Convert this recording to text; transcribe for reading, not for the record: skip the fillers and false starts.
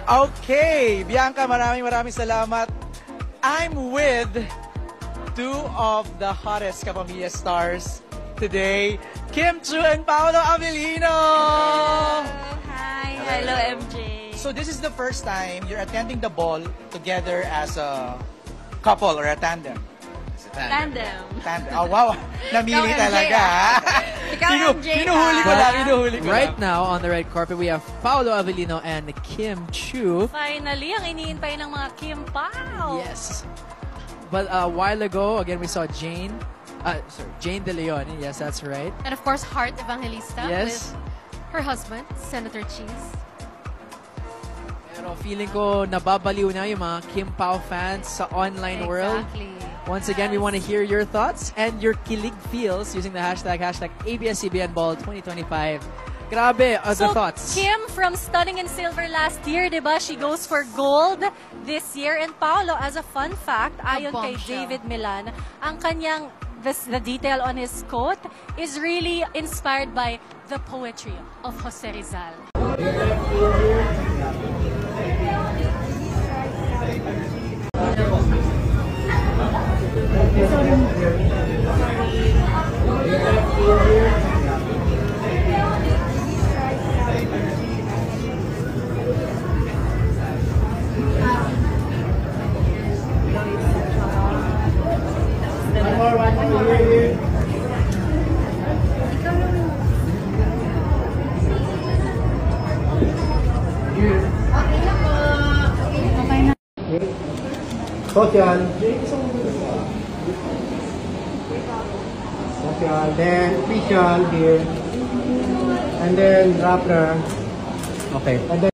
Okay, Bianca, maraming salamat. I'm with two of the hottest Kapamilya stars today, Kim Chiu and Paolo Avellino. Hi, hello MJ. So this is the first time you're attending the ball together as a couple or a tandem. Tandem. Oh, wow. Namili talaga. Ikaw, MJ. Hinuhuli ko lang. Right now, on the red carpet, we have Paolo Avellino and Kim Chiu. Finally, ang iniintay ng mga Kim Pao. Yes. But a while ago, again, we saw Jane De Leon. Yes, that's right. And of course, Heart Evangelista Yes. with her husband, Senator Cheese. Pero feeling ko nababaliw na yung mga Kim Pao fans sa online world. Exactly. Once again, we want to hear your thoughts and your kilig feels using the hashtag ABS-CBN Ball 2025. Grabe, the thoughts. Kim from stunning in silver last year, diba? She goes for gold this year. And Paolo, as a fun fact, ayon kay David Milan, ang kanyang the detail on his coat is really inspired by the poetry of Jose Rizal. Social, then official here, and then Rappler. Okay. And then